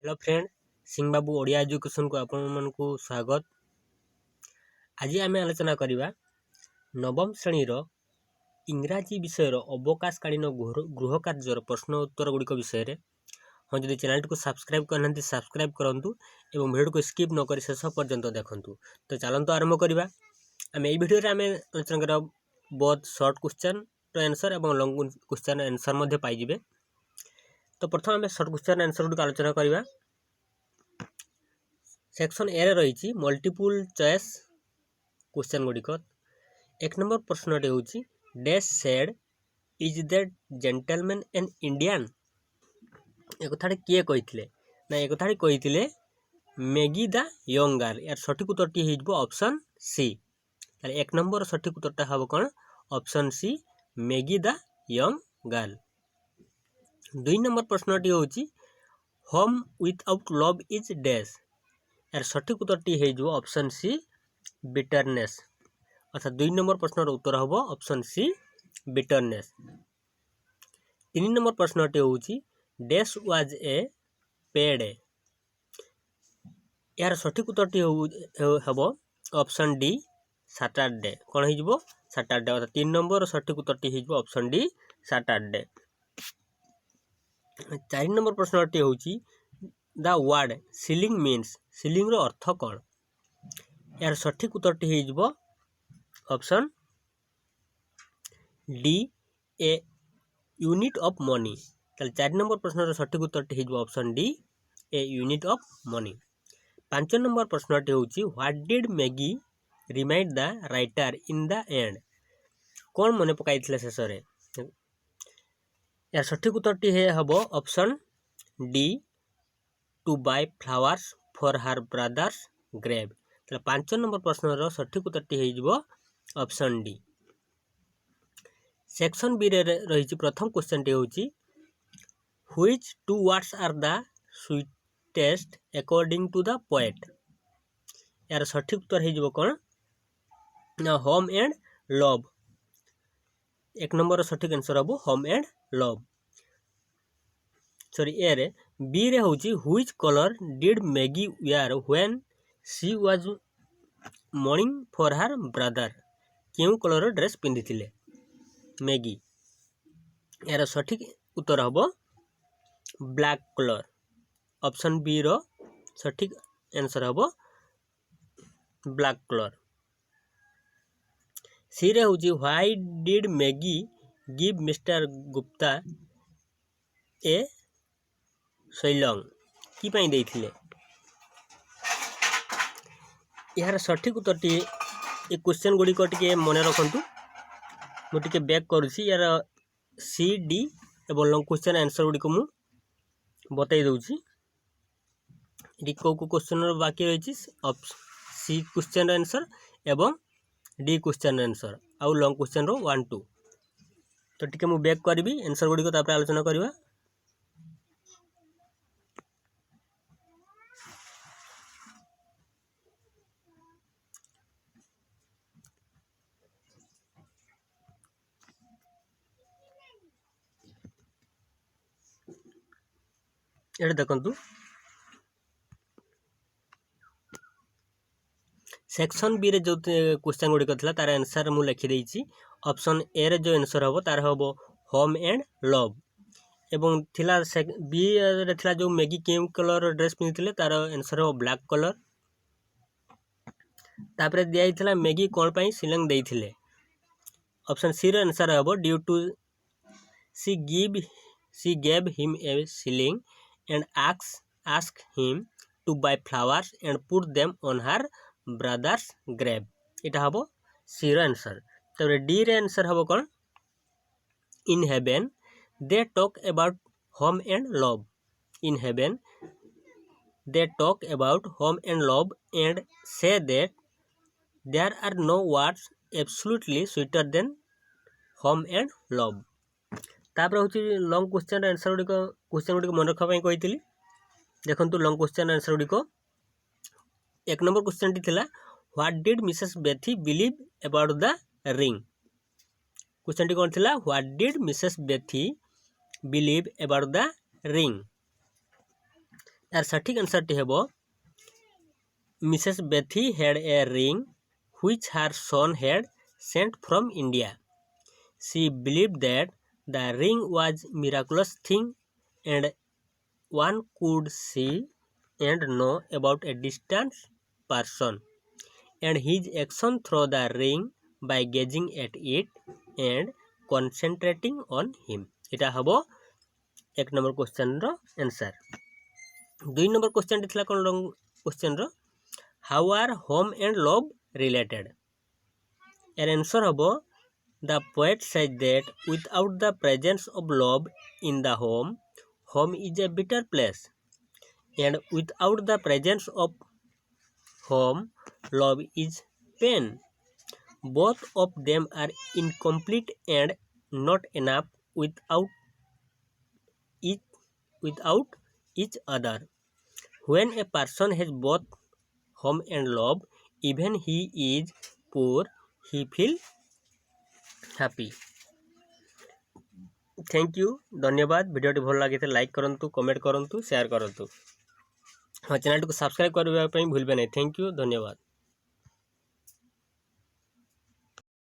Hello friend, Singh बाबू Odia education को आपण को स्वागत। आज आम आलोचना करवा नवम श्रेणीर इंग्राजी विषय अवकाशकालीन गृह कार्यर प्रश्न उत्तर गुड़िक विषय। हाँ, जब चैनल को सब्सक्राइब करना सब्सक्राइब करूँ और वीडियो को स्किप नक शेष पर्यंत देखूँ। तो चलते आरंभ करवा। आम यही वीडियो आम आलोचना कर बहुत सर्ट क्वेश्चन आंसर और लंग क्वेश्चन आंसर पाइबे। तो प्रथम आम सर्ट क्वेश्चन आंसर गुड़ आलोचना करवा। सेक्शन ए रही मल्टीपल चॉइस क्वेश्चन गुड़िक। एक नंबर प्रश्न हूँ dash said is that gentleman an Indian. एक कथा किए कही ना, एक कथा कही मैगी द यंग गर्ल। यार सठिक उत्तर हो ऑप्शन सी। एक नंबर सठिक उत्तर हम कौन? Option C, Maggie the young girl. दुई नंबर प्रश्न हूँ home without love is dash. यार सठिक उत्तर हो ऑप्शन सी, बिटरनेस। अर्थात दुई नंबर प्रश्न उत्तर हम ऑप्शन सी, बिटरनेस। तीन नंबर प्रश्न हूँ डैश वाज ए पेड। यार सठिक उत्तर हम ऑप्शन डी, सैटरडे। कौन हो? सैटरडे। अर्थात तीन नंबर सठिक उत्तर हो ऑप्शन डी, सैटरडे। चार नंबर प्रश्न हूँ the word ceiling means. Ceiling रो अर्थ कौन? यार सठिक उत्तर हो option D, a unit of money. चार नंबर प्रश्न सठिक उत्तर हो option D, a unit of money. पांच नंबर प्रश्न हूँ what did Maggie remind the writer in the end. कौन मन पकाई शेष में? यार सठिक उत्तर हम option D, to buy flowers for her brother's grave. पांच नंबर प्रश्न सठिक उत्तर हो ऑप्शन डी। सेक्शन बी रे रही प्रथम क्वेश्चन हूँ which two words are the sweetest according to the poet. यार सठिक उत्तर हो कौन ना, होम एंड लव। एक नंबर सठिक आंसर हम home and love. Sorry A रे। बी रे हूँ which colour did Maggie wear when she was mourning for her brother. क्यों कलर ड्रेस पिंधि मैगी। यार सठिक उत्तर हम ब्लैक कलर। ऑप्शन बी रो सठिक आंसर हम ब्लैक कलर। सी रे हूँ why did Maggie give Mr Gupta a shilling. कि पाई देइथिले। यार सठिक उत्तर ये क्वेश्चन गुड़िक टे मन रखु। मुझे बैक करुँची। यार सी, डी एवं लंग क्वेश्चन आंसर गुड़िक मु बतई दूची। कौ क्वेश्चन बाकी रही सी क्वेश्चन आंसर एवं डी क्वेश्चन आंसर आउ लंग क्वेश्चन रो 1 2। तो टिके मु बैक करी आंसर गुड़िक आलोचना करवा। ये देखु सेक्शन बी रे जो क्वेश्चन गुड़िक था तार आंसर मु लिखिदेची। ऑप्शन ए रे जो आंसर हम तार हम होम एंड लव। एवं थिला बी रे थिला जो मैगी केम कलर ड्रेस पिंधि तार आंसर हम ब्लैक कलर। तापर दिया मैगी कौन पाई सिलिंग देइथिले। ऑप्शन सी रो आंसर हम due to she gave him a shilling and ask him to buy flowers and put them on her brother's grave. इटा हम सी रो आंसर। तब डी रे आंसर हम कौन? In heaven they talk about home and love. In heaven they talk about home and love and say that there are no words absolutely sweeter than home and love. तापर हूँ long question answer गुड़िक मन रखापी कही। देखु long question answer गुड़िक। एक number question टी थिला what did Mrs Betty believe about the ring. Question टी कौन थिला? What did Mrs Betty believe about the ring. यार सठिक आंसर टी हेबो Mrs Betty had a ring which her son had sent from India. She believed that the ring was miraculous thing and one could see and know about a distant person, and his action through the ring by gazing at it and concentrating on him. এটা হব 1 নম্বর question रो answer. 2 নম্বর question টি থিলা কোন question रो how are home and love related? এর आंसर হব the poet said that without the presence of love in the home is a bitter place, and without the presence of home, love is pain. Both of them are incomplete and not enough each, without each other. When a person has both home and love, even he is poor, he feels happy. Thank you धन्यवाद। वीडियोटी भल लगी like करंतु, comment करंतु, share करंतु। हाँ channel को subscribe करने भूलबे नहीं। थैंक यू धन्यवाद।